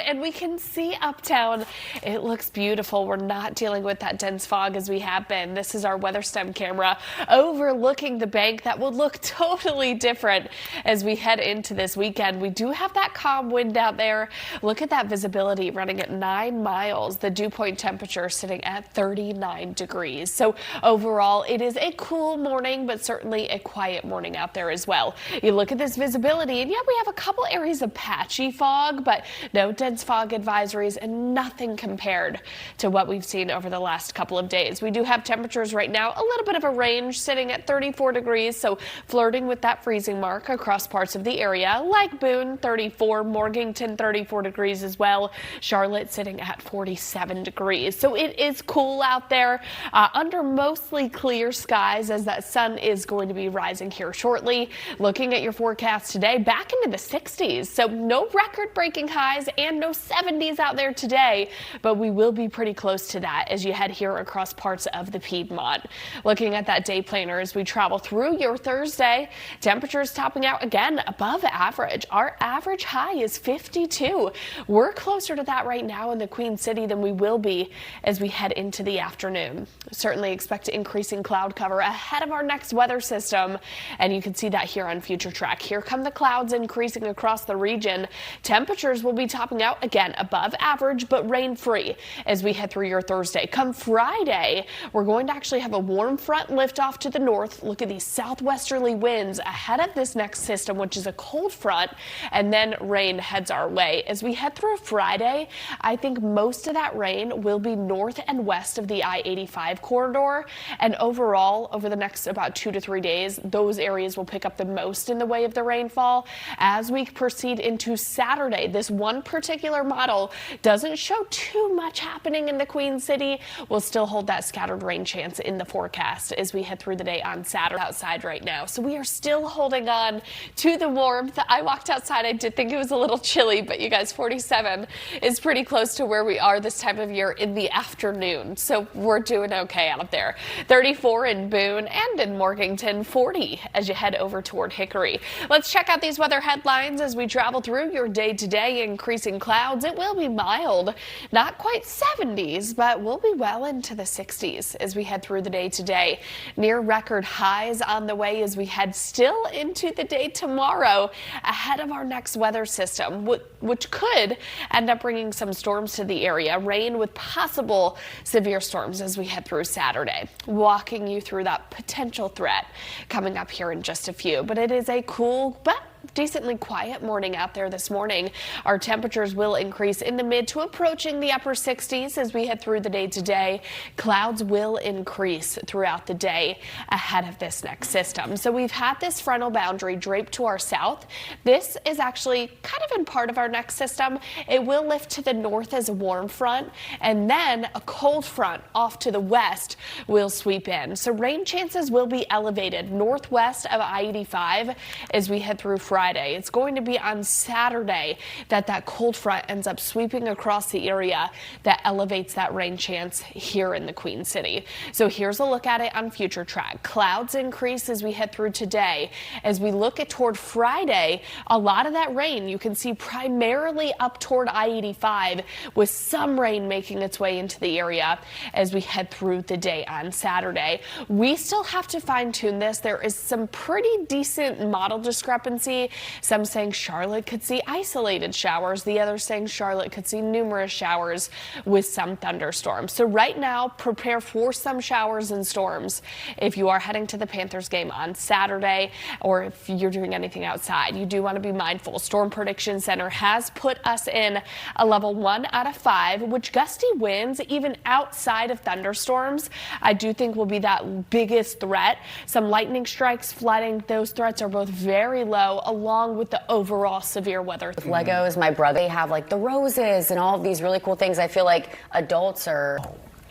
and we can see uptown. It looks beautiful. We're not dealing with that dense fog as we have been. This is our weather stem camera overlooking the bank. That will look totally different as we head into this weekend. We do have that calm wind out there. Look at that visibility running at 9 miles. The dew point temperature sitting at 39 degrees. So overall, it is a cool morning, but certainly a quiet morning out there as well. You look at this visibility, and yeah, we have a couple areas of patchy fog, but no dense fog advisories and nothing compared to what we've seen over the last couple of days. We do have temperatures right now, a little bit of a range sitting at 34 degrees, so flirting with that freezing mark across parts of the area, like Boone 34, Morganton 34 degrees as well, Charlotte sitting at 47 degrees. So it is cool out there under mostly clear skies as that sun is going to be rising here shortly. Looking at your forecast today, back into the 60s. So no record-breaking highs and no 70s out there today, but we will be pretty close to that as you head here across parts of the Piedmont. Looking at that day planner as we travel through your Thursday, temperatures topping out again above average. Our average high is 52. We're closer to that right now in the Queen City than we will be as we head into the afternoon. Certainly expect increasing cloud cover ahead of our next weather system, and you can see that here on Future Track. Here come the clouds increasing across the region. Temperatures will be topping out again above average, but rain-free as we head through your Thursday. Come Friday, we're going to actually have a warm front lift off to the north. Look at these southwesterly winds ahead of this next system, which is a cold front, and then rain heads our way. As we head through Friday, I think most of that rain will be north and west of the I-85 corridor, and overall, over the next about 2 to 3 days, those areas will pick up the most in the way of the rainfall. As we proceed into Saturday, this one particular model doesn't show too much happening in the Queen City. We'll still hold that scattered rain chance in the forecast as we head through the day on Saturday outside right now. So we are still holding on to the warmth. I walked outside. I did think it was a little chilly, but you guys, 47 is pretty close to where we are this time of year in the afternoon. So we're doing okay out there. 34 in Boone and in Morganton, 40 as you head over toward Hickory. Let's check out these weather headlines as we travel through your day-to-day. Increasing clouds. It will be mild, not quite 70s, but we'll be well into the 60s as we head through the day today. Near record highs on the way as we head still into the day tomorrow ahead of our next weather system, which could end up bringing some storms to the area. Rain with possible severe storms as we head through Saturday. Walking you through that potential threat coming up here in just a few, but it is a cool but decently quiet morning out there this morning. Our temperatures will increase in the mid to approaching the upper 60s as we head through the day today. Clouds will increase throughout the day ahead of this next system. So we've had this frontal boundary draped to our south. This is actually kind of in part of our next system. It will lift to the north as a warm front, and then a cold front off to the west will sweep in. So rain chances will be elevated northwest of I-85 as we head through Friday. It's going to be on Saturday that cold front ends up sweeping across the area that elevates that rain chance here in the Queen City. So here's a look at it on Future Track. Clouds increase as we head through today. As we look at toward Friday, a lot of that rain you can see primarily up toward I-85 with some rain making its way into the area as we head through the day on Saturday. We still have to fine tune this. There is some pretty decent model discrepancy. Some saying Charlotte could see isolated showers. The others saying Charlotte could see numerous showers with some thunderstorms. So right now, prepare for some showers and storms if you are heading to the Panthers game on Saturday, or if you're doing anything outside. You do want to be mindful. Storm Prediction Center has put us in a level 1 out of 5, which gusty winds, even outside of thunderstorms, I do think will be that biggest threat. Some lightning strikes, flooding, those threats are both very low, along with the overall severe weather. With Legos, my brother, they have like the roses and all of these really cool things. I feel like adults are...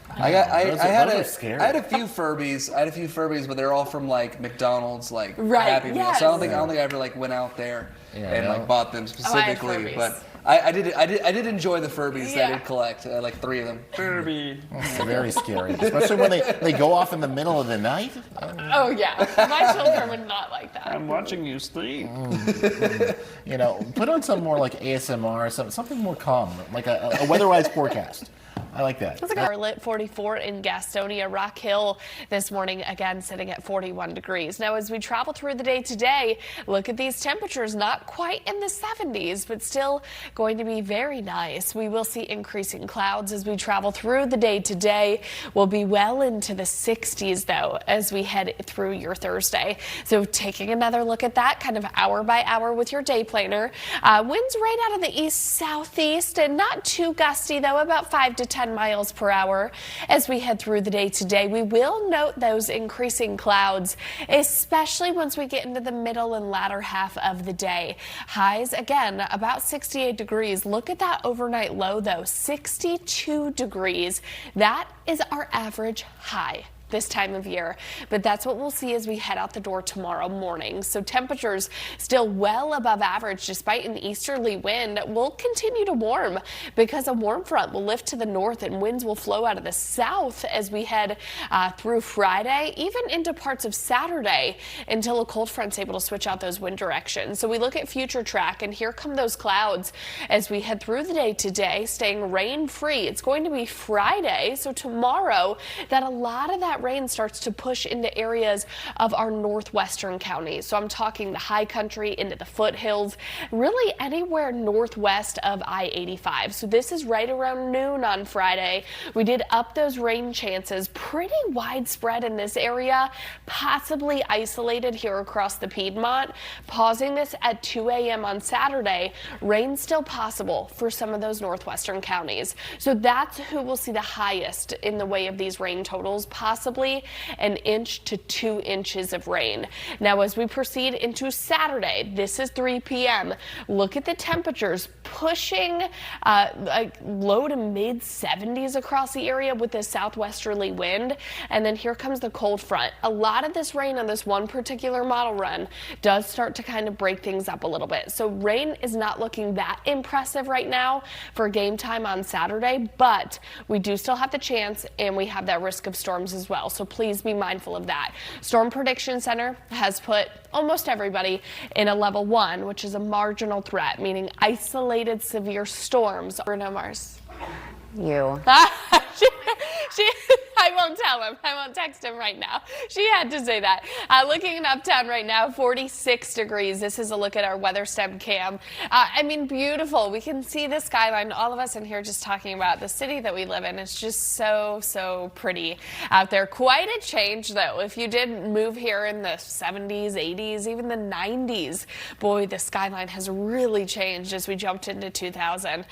I had a few Furbies, but they're all from like McDonald's, like Happy Meal. So I don't think I ever like went out there and like bought them specifically. But I did enjoy the Furbies that I did collect, like 3 of them. Furby. It's very scary, especially when they go off in the middle of the night. Oh yeah, my children would not like that. I'm watching you sleep. You know, put on some more like ASMR, something more calm, like a weatherwise forecast. I like that. Charlotte 44 in Gastonia, Rock Hill this morning again sitting at 41 degrees. Now as we travel through the day today, look at these temperatures, not quite in the 70s, but still going to be very nice. We will see increasing clouds as we travel through the day today. We'll be well into the 60s though as we head through your Thursday. So taking another look at that kind of hour by hour with your day planner. Winds right out of the east southeast and not too gusty though, about 5 to 10 miles per hour as we head through the day today. We will note those increasing clouds, especially once we get into the middle and latter half of the day. Highs again about 68 degrees. Look at that overnight low though, 62 degrees. That is our average high this time of year, but that's what we'll see as we head out the door tomorrow morning. So temperatures still well above average despite an easterly wind. Will continue to warm because a warm front will lift to the north and winds will flow out of the south as we head through Friday, even into parts of Saturday until a cold front's able to switch out those wind directions. So we look at future track and here come those clouds as we head through the day today, staying rain free. It's going to be Friday, so tomorrow that a lot of that rain starts to push into areas of our northwestern counties. So I'm talking the high country into the foothills, really anywhere northwest of I-85. So this is right around noon on Friday. We did up those rain chances pretty widespread in this area, possibly isolated here across the Piedmont. Pausing this at 2 a.m. on Saturday, rain still possible for some of those northwestern counties. So that's who will see the highest in the way of these rain totals, possibly an inch to 2 inches of rain. Now as we proceed into Saturday, this is 3 p.m. Look at the temperatures pushing low to mid 70s across the area with this southwesterly wind. And then here comes the cold front. A lot of this rain on this one particular model run does start to kind of break things up a little bit. So rain is not looking that impressive right now for game time on Saturday, but we do still have the chance and we have that risk of storms as well. So please be mindful of that. Storm Prediction Center has put almost everybody in a level 1, which is a marginal threat, meaning isolated severe storms. Bruno Mars. You. I won't tell him. I won't text him right now. She had to say that. Looking in Uptown right now, 46 degrees. This is a look at our weather stem cam. I mean, beautiful. We can see the skyline. All of us in here just talking about the city that we live in. It's just so pretty out there. Quite a change, though. If you did move here in the 70s, 80s, even the 90s, boy, the skyline has really changed as we jumped into 2000.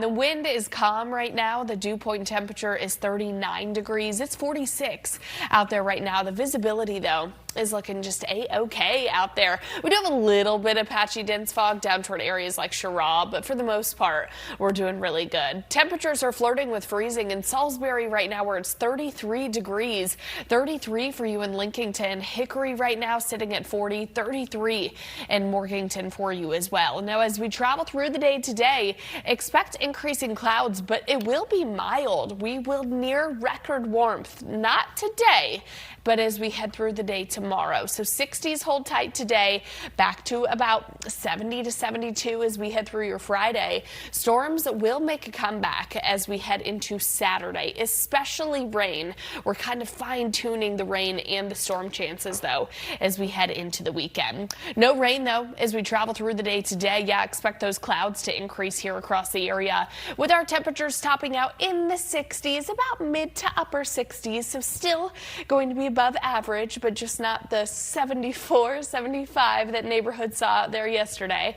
The wind is calm right now. The dew point temperature is 39 degrees. It's 46 out there right now. The visibility, though, is looking just a-okay out there. We do have a little bit of patchy dense fog down toward areas like Sherrod, but for the most part, we're doing really good. Temperatures are flirting with freezing in Salisbury right now where it's 33 degrees. 33 for you in Lincolnton. Hickory right now sitting at 40, 33 in Morganton for you as well. Now, as we travel through the day today, expect increasing clouds, but it will be mild. We will near record warmth. Not today, but as we head through the day tomorrow. So 60s hold tight today, back to about 70 to 72 as we head through your Friday. Storms will make a comeback as we head into Saturday, especially rain. We're kind of fine-tuning the rain and the storm chances, though, as we head into the weekend. No rain, though, as we travel through the day today. Yeah, expect those clouds to increase here across the area, with our temperatures topping out in the 60s, about mid to upper 60s, so still going to be above average, but just not the 74, 75 that neighborhoods saw out there yesterday.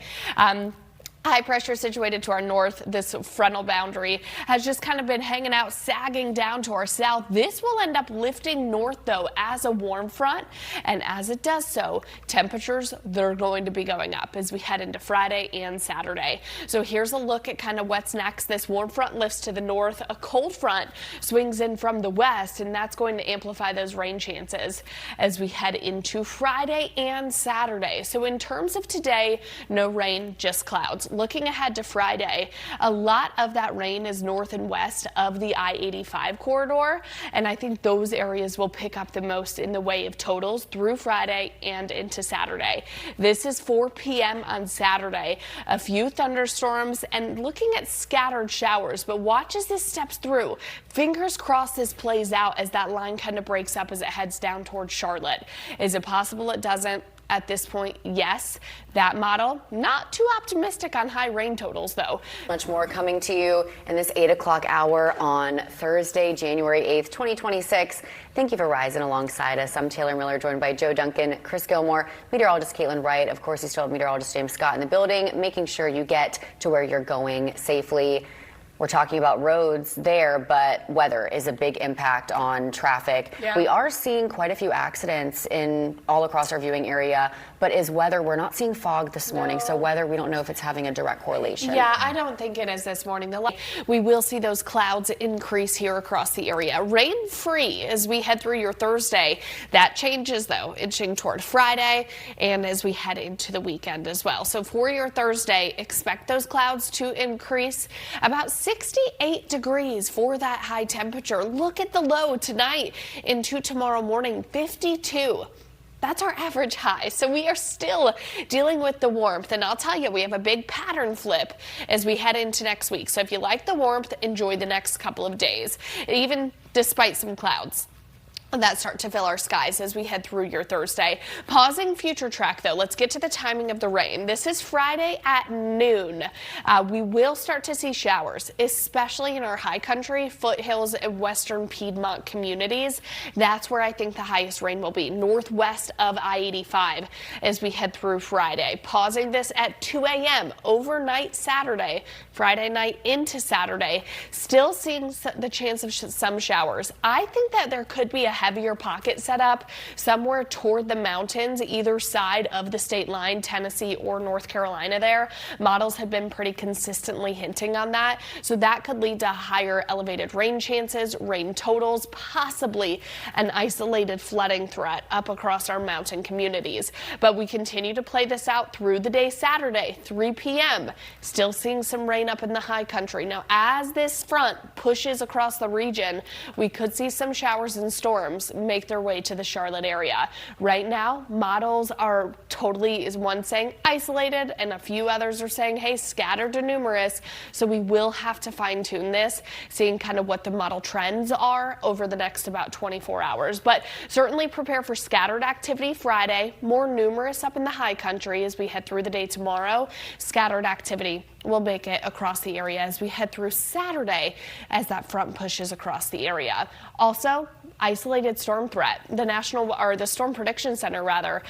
High pressure situated to our north, this frontal boundary has just kind of been hanging out, sagging down to our south. This will end up lifting north, though, as a warm front. And as it does so, temperatures, they're going to be going up as we head into Friday and Saturday. So here's a look at kind of what's next. This warm front lifts to the north. A cold front swings in from the west, and that's going to amplify those rain chances as we head into Friday and Saturday. So in terms of today, no rain, just clouds. Looking ahead to Friday, a lot of that rain is north and west of the I-85 corridor, and I think those areas will pick up the most in the way of totals through Friday and into Saturday. This is 4 p.m. on Saturday. A few thunderstorms and looking at scattered showers, but watch as this steps through. Fingers crossed this plays out as that line kind of breaks up as it heads down towards Charlotte. Is it possible it doesn't? At this point, yes. That model, not too optimistic on high rain totals, though. Much more coming to you in this 8 o'clock hour on Thursday, January 8th, 2026. Thank you for rising alongside us. I'm Taylor Miller, joined by Joe Duncan, Chris Gilmore, meteorologist Kaitlin Wright. Of course, you still have meteorologist James Scott in the building, making sure you get to where you're going safely. We're talking about roads there, but weather is a big impact on traffic. Yeah. We are seeing quite a few accidents in all across our viewing area, but is weather, we're not seeing fog this morning, so weather, we don't know if it's having a direct correlation. Yeah, I don't think it is this morning. We will see those clouds increase here across the area. Rain-free as we head through your Thursday. That changes, though, inching toward Friday and as we head into the weekend as well. So for your Thursday, expect those clouds to increase about 68 degrees for that high temperature. Look at the low tonight into tomorrow morning, 52. That's our average high. So we are still dealing with the warmth. And I'll tell you, we have a big pattern flip as we head into next week. So if you like the warmth, enjoy the next couple of days, even despite some clouds that start to fill our skies as we head through your Thursday. Pausing future track, though, let's get to the timing of the rain. This is Friday at noon. We will start to see showers, especially in our high country, foothills, and western Piedmont communities. That's where I think the highest rain will be, northwest of I-85 as we head through Friday. Pausing this at 2 a.m. overnight Saturday, Friday night into Saturday. Still seeing the chance of some showers. I think that there could be a heavier pocket set up somewhere toward the mountains, either side of the state line, Tennessee or North Carolina there. Models have been pretty consistently hinting on that. So that could lead to higher elevated rain chances, rain totals, possibly an isolated flooding threat up across our mountain communities. But we continue to play this out through the day Saturday, 3 p.m. Still seeing some rain up in the high country. Now, as this front pushes across the region, we could see some showers and storms make their way to the Charlotte area. Right now, models are totally, is one saying isolated, and a few others are saying, hey, scattered to numerous. So we will have to fine tune this, seeing kind of what the model trends are over the next about 24 hours. But certainly prepare for scattered activity Friday, more numerous up in the high country as we head through the day tomorrow. Scattered activity will make it across the area as we head through Saturday as that front pushes across the area. Also, isolated storm threat. The Storm Prediction Center,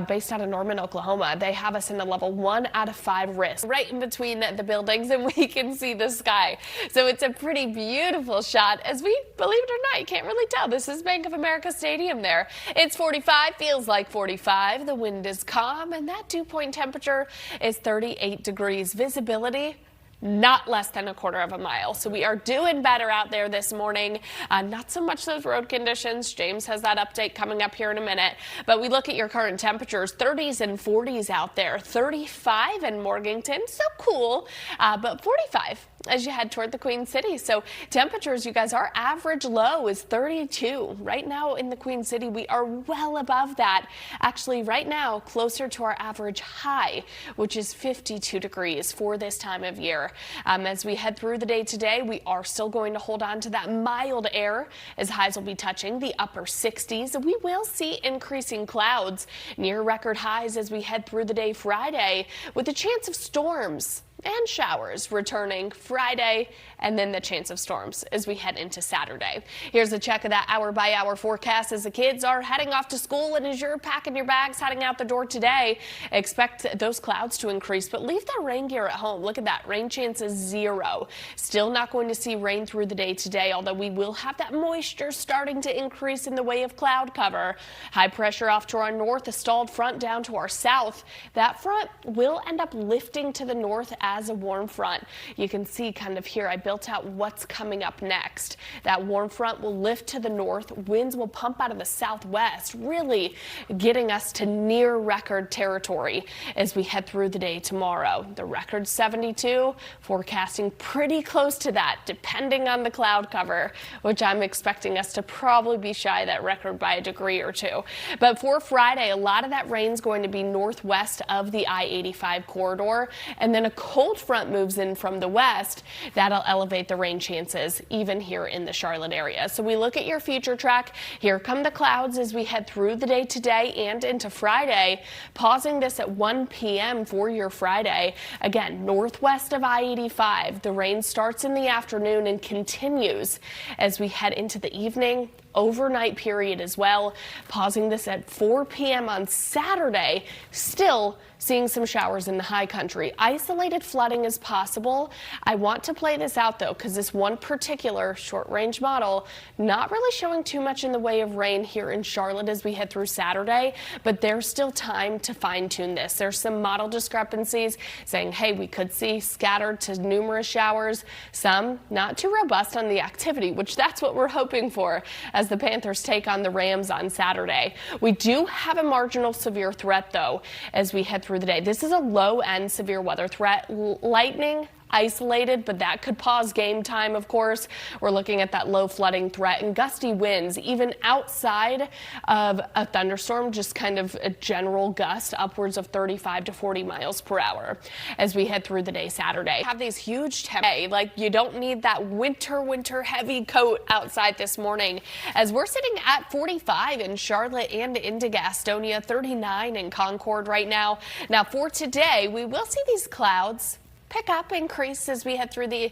based out of Norman, Oklahoma, they have us in a level 1 out of 5 risk, right in between the buildings, and we can see the sky. So it's a pretty beautiful shot as we, believe it or not, you can't really tell. This is Bank of America Stadium there. It's 45, feels like 45. The wind is calm, and that dew point temperature is 38 degrees. Visibility, not less than a quarter of a mile. So we are doing better out there this morning. Not so much those road conditions. James has that update coming up here in a minute. But we look at your current temperatures, 30s and 40s out there. 35 in Morganton, so cool, but 45 as you head toward the Queen City. So temperatures, you guys, our average low is 32. Right now in the Queen City, we are well above that. Actually, right now, closer to our average high, which is 52 degrees for this time of year. As we head through the day today, we are still going to hold on to that mild air as highs will be touching the upper 60s. We will see increasing clouds near record highs as we head through the day Friday with a chance of storms and showers returning Friday, and then the chance of storms as we head into Saturday. Here's a check of that hour-by-hour forecast as the kids are heading off to school, and as you're packing your bags heading out the door today, expect those clouds to increase, but leave that rain gear at home. Look at that, rain chances 0. Still not going to see rain through the day today, although we will have that moisture starting to increase in the way of cloud cover. High pressure off to our north, a stalled front down to our south. That front will end up lifting to the north as as a warm front. You can see kind of here, I built out what's coming up next. That warm front will lift to the north. Winds will pump out of the southwest, really getting us to near record territory as we head through the day tomorrow. The record 72, forecasting pretty close to that, depending on the cloud cover, which I'm expecting us to probably be shy of that record by a degree or two. But for Friday, a lot of that rain's going to be northwest of the I-85 corridor, and then a cold front moves in from the west. That'll elevate the rain chances even here in the Charlotte area. So we look at your future track. Here come the clouds as we head through the day today and into Friday. Pausing this at 1 p.m. for your Friday. Again, northwest of I-85. The rain starts in the afternoon and continues as we head into the evening. Overnight period as well. Pausing this at 4 p.m. on Saturday, still seeing some showers in the high country. Isolated flooding is possible. I want to play this out though, because this one particular short range model not really showing too much in the way of rain here in Charlotte as we head through Saturday, but there's still time to fine tune this. There's some model discrepancies saying, hey, we could see scattered to numerous showers, some not too robust on the activity, which that's what we're hoping for as the Panthers take on the Rams on Saturday. We do have a marginal severe threat though as we head through the day. This is a low end severe weather threat. Lightning isolated, but that could pause game time, of course. We're looking at that low flooding threat and gusty winds, even outside of a thunderstorm, just kind of a general gust upwards of 35 to 40 miles per hour as we head through the day Saturday. Have these huge temperatures, like you don't need that winter heavy coat outside this morning as we're sitting at 45 in Charlotte and into Gastonia, 39 in Concord right now. Now for today, we will see these clouds pick up, increase as we head through the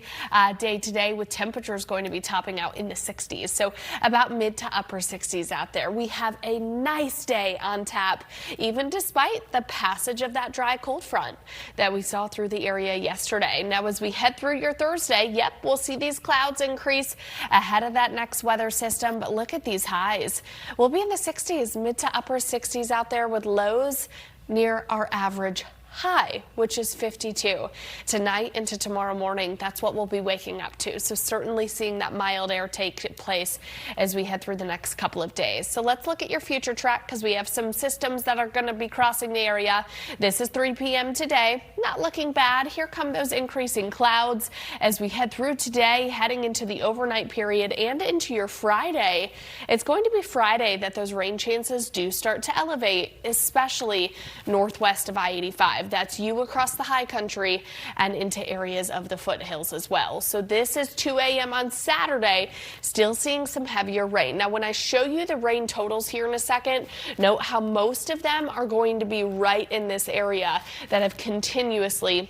day today, with temperatures going to be topping out in the 60s. So about mid to upper 60s out there. We have a nice day on tap, even despite the passage of that dry cold front that we saw through the area yesterday. Now, as we head through your Thursday, yep, we'll see these clouds increase ahead of that next weather system. But look at these highs. We'll be in the 60s, mid to upper 60s out there with lows near our average high, which is 52. Tonight into tomorrow morning, that's what we'll be waking up to. So certainly seeing that mild air take place as we head through the next couple of days. So let's look at your future track because we have some systems that are going to be crossing the area. This is 3 p.m. today. Not looking bad. Here come those increasing clouds as we head through today, heading into the overnight period and into your Friday. It's going to be Friday that those rain chances do start to elevate, especially northwest of I-85. That's you across the high country and into areas of the foothills as well. So this is 2 a.m. on Saturday, still seeing some heavier rain. Now, when I show you the rain totals here in a second, note how most of them are going to be right in this area that have continuously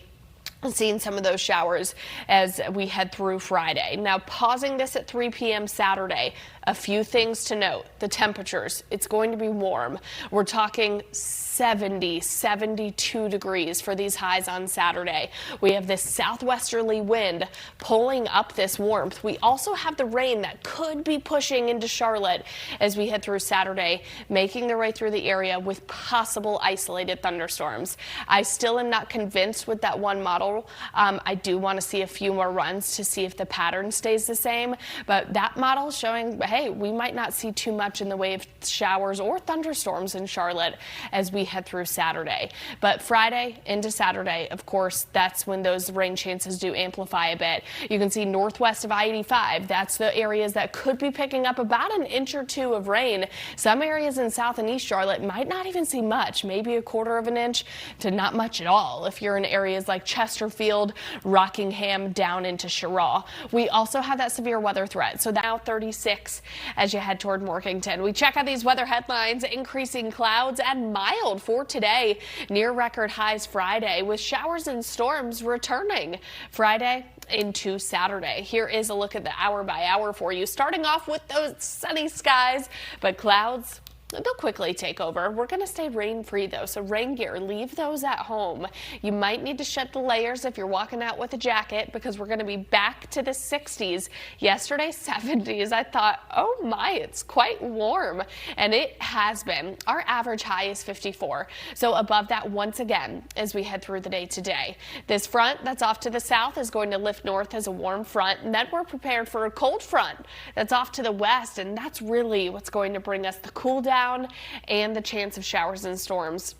seen some of those showers as we head through Friday. Now, pausing this at 3 p.m. Saturday, a few things to note. The temperatures, it's going to be warm. We're talking 70, 72 degrees for these highs on Saturday. We have this southwesterly wind pulling up this warmth. We also have the rain that could be pushing into Charlotte as we head through Saturday, making their way through the area with possible isolated thunderstorms. I still am not convinced with that one model. I do want to see a few more runs to see if the pattern stays the same, but that model is showing, hey, we might not see too much in the way of showers or thunderstorms in Charlotte as we head through Saturday. But Friday into Saturday, of course, that's when those rain chances do amplify a bit. You can see northwest of I-85. That's the areas that could be picking up about an inch or two of rain. Some areas in South and East Charlotte might not even see much, maybe a quarter of an inch to not much at all if you're in areas like Chesterfield, Rockingham, down into Cheraw. We also have that severe weather threat. So now 36 as you head toward Morkington. We check out these weather headlines. Increasing clouds and mild for today. Near record highs Friday with showers and storms returning Friday into Saturday. Here is a look at the hour by hour for you. Starting off with those sunny skies, but clouds they'll quickly take over. We're going to stay rain-free though, so rain gear, leave those at home. You might need to shed the layers if you're walking out with a jacket because we're going to be back to the 60s. Yesterday, 70s. I thought, oh my, it's quite warm, and it has been. Our average high is 54, so above that once again as we head through the day today. This front that's off to the south is going to lift north as a warm front, and then we're prepared for a cold front that's off to the west, and that's really what's going to bring us the cool down and the chance of showers and storms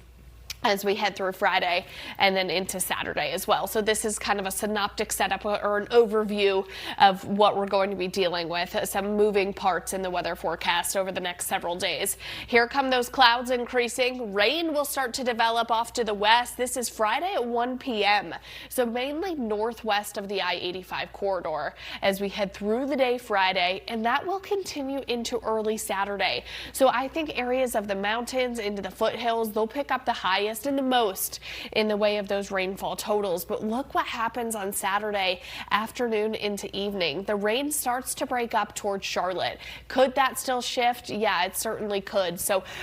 as we head through Friday and then into Saturday as well. So this is kind of a synoptic setup or an overview of what we're going to be dealing with, some moving parts in the weather forecast over the next several days. Here come those clouds increasing. Rain will start to develop off to the west. This is Friday at 1 p.m. So mainly northwest of the I-85 corridor as we head through the day Friday, and that will continue into early Saturday. So I think areas of the mountains into the foothills, they'll pick up the highest and the most in the way of those rainfall totals. But look what happens on Saturday afternoon into evening. The rain starts to break up towards Charlotte. Could that still shift? Yeah, it certainly could. So